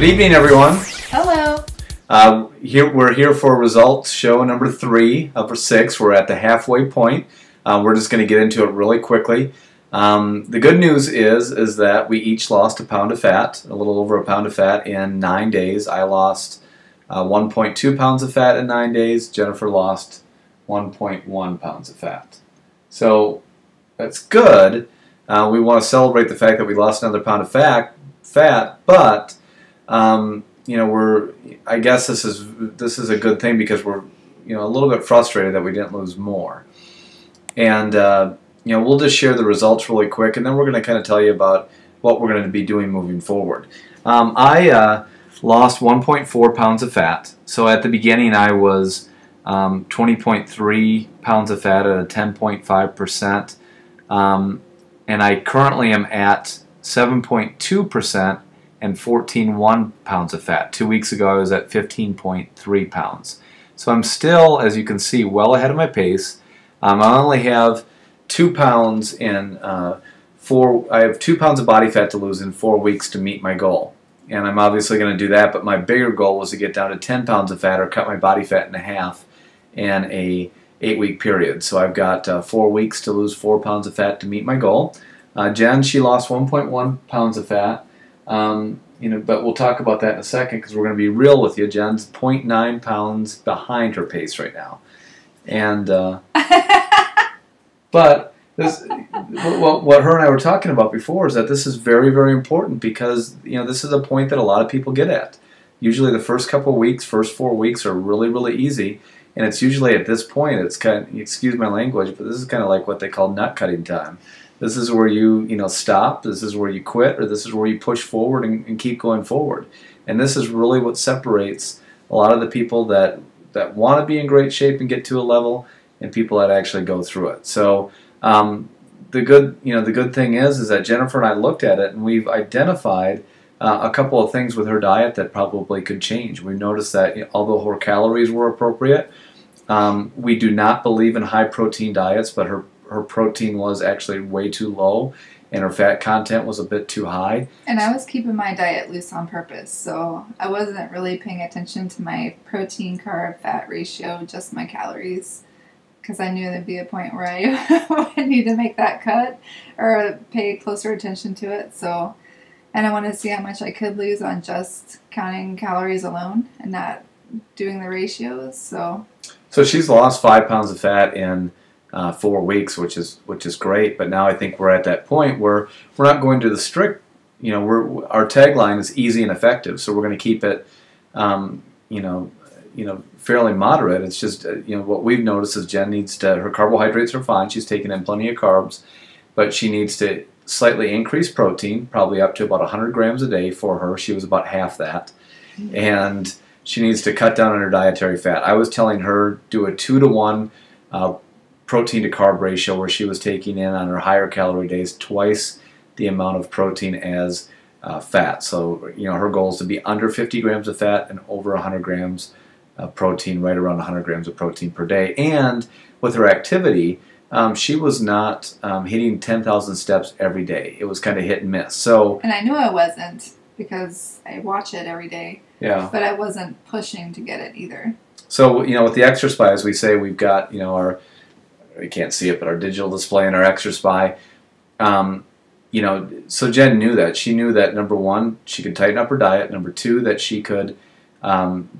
evening, everyone. Hello. We're here for results show number 3 of 6. We're at the halfway point. We're just going to get into it really quickly. The good news is that we each lost a pound of fat, a little over a pound of fat in 9 days. I lost 1.2 pounds of fat in 9 days. Jennifer lost 1.1 pounds of fat. So that's good. We want to celebrate the fact that we lost another pound of fat, but you know, I guess this is a good thing because we're, you know, a little bit frustrated that we didn't lose more. And you know, we'll just share the results really quick, and then we're going to kind of tell you about what we're going to be doing moving forward. I lost 1.4 pounds of fat. So at the beginning, I was 20.3 pounds of fat at a 10.5%, and I currently am at 7.2% and 14.1 pounds of fat. 2 weeks ago, I was at 15.3 pounds. So I'm still, as you can see, well ahead of my pace. I only have 2 pounds in I have 2 pounds of body fat to lose in 4 weeks to meet my goal. And I'm obviously going to do that, but my bigger goal was to get down to 10 pounds of fat or cut my body fat in half in a 8-week period. So I've got 4 weeks to lose 4 pounds of fat to meet my goal. Jen, she lost 1.1 pounds of fat. You know, but we'll talk about that in a second because we're going to be real with you. Jen's 0.9 pounds behind her pace right now. And but what her and I were talking about before is that this is very, very important because, you know, this is a point that a lot of people get at. Usually the first couple of weeks, first 4 weeks are really, really easy. And it's usually at this point, it's kind of, excuse my language, but this is kind of like what they call nut cutting time. This is where you stop, this is where you quit, or this is where you push forward and keep going forward. And this is really what separates a lot of the people that want to be in great shape and get to a level and people that actually go through it. So the good thing is that Jennifer and I looked at it and we've identified a couple of things with her diet that probably could change. We've noticed that although her calories were appropriate, we do not believe in high protein diets, but her protein was actually way too low and her fat content was a bit too high. And I was keeping my diet loose on purpose, so I wasn't really paying attention to my protein carb fat ratio, just my calories, because I knew there'd be a point where I would need to make that cut or pay closer attention to it. So, and I wanted to see how much I could lose on just counting calories alone and not doing the ratios. So she's lost 5 pounds of fat in 4 weeks, which is great. But now I think we're at that point where we're not going to the strict. You know, our tagline is easy and effective, so we're going to keep it, fairly moderate. It's just what we've noticed is Jen needs to. Her carbohydrates are fine. She's taking in plenty of carbs, but she needs to slightly increase protein, probably up to about 100 grams a day for her. She was about half that, and she needs to cut down on her dietary fat. I was telling her do a 2-to-1 protein to carb ratio where she was taking in on her higher calorie days twice the amount of protein as fat. So her goal is to be under 50 grams of fat and over 100 grams of protein, right around 100 grams of protein per day. And with her activity, she was not hitting 10,000 steps every day. It was kind of hit and miss. So, and I knew I wasn't because I watch it every day. Yeah. But I wasn't pushing to get it either. So with the Extra as we say, we've got our, you can't see it, but our digital display and our Extra so Jen knew that. She knew that, number one, she could tighten up her diet. Number two, that she could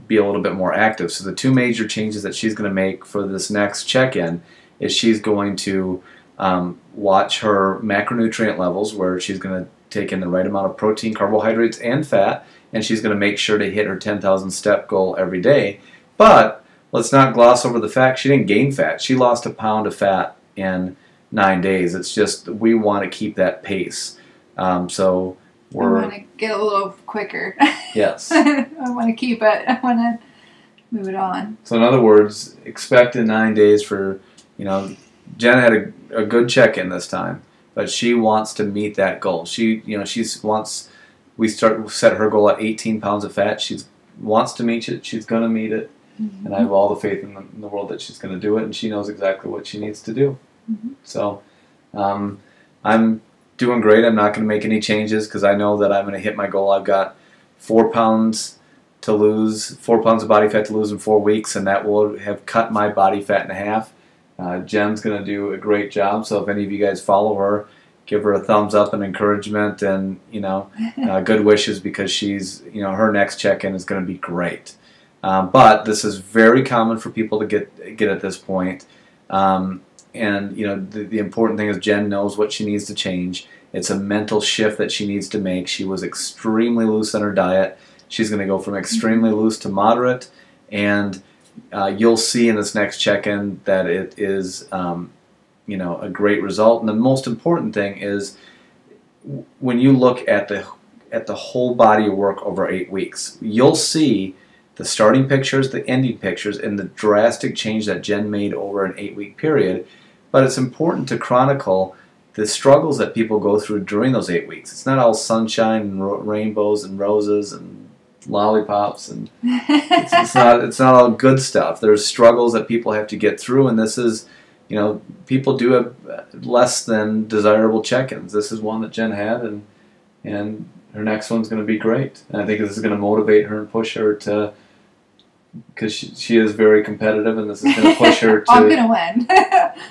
be a little bit more active. So the 2 major changes that she's going to make for this next check-in is she's going to watch her macronutrient levels, where she's going to take in the right amount of protein, carbohydrates, and fat, and she's going to make sure to hit her 10,000 step goal every day. But let's not gloss over the fact she didn't gain fat. She lost a pound of fat in 9 days. It's just we want to keep that pace. So I want to get a little quicker. Yes. I want to keep it. I want to move it on. So in other words, expect in 9 days for, Jen had a good check-in this time, but she wants to meet that goal. She wants, we set her goal at 18 pounds of fat. She wants to meet it. She's going to meet it. Mm-hmm. And I have all the faith in the world that she's going to do it, and she knows exactly what she needs to do. Mm-hmm. So I'm doing great. I'm not going to make any changes because I know that I'm going to hit my goal. I've got 4 pounds to lose, 4 pounds of body fat to lose in 4 weeks, and that will have cut my body fat in half. Jen's going to do a great job, so if any of you guys follow her, give her a thumbs up and encouragement, and good wishes, because she's her next check-in is going to be great. But this is very common for people to get at this point, and the important thing is Jen knows what she needs to change. It's a mental shift that she needs to make. She was extremely loose on her diet. She's going to go from extremely loose to moderate, and you'll see in this next check-in that it is a great result. And the most important thing is when you look at the whole body of work over 8 weeks, you'll see the starting pictures, the ending pictures, and the drastic change that Jen made over an 8-week period. But it's important to chronicle the struggles that people go through during those 8 weeks. It's not all sunshine and rainbows and roses and lollipops, and it's not all good stuff. There's struggles that people have to get through, and this is, people do have less than desirable check-ins. This is one that Jen had, and her next one's going to be great. And I think this is going to motivate her and push her to, because she is very competitive, and this is going to push her to I'm going to win.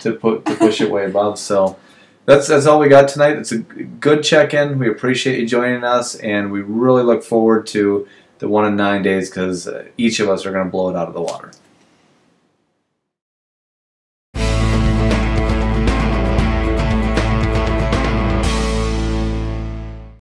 to push it way above. So that's all we got tonight. It's a good check-in. We appreciate you joining us, and we really look forward to the 1 in 9 days, because each of us are going to blow it out of the water.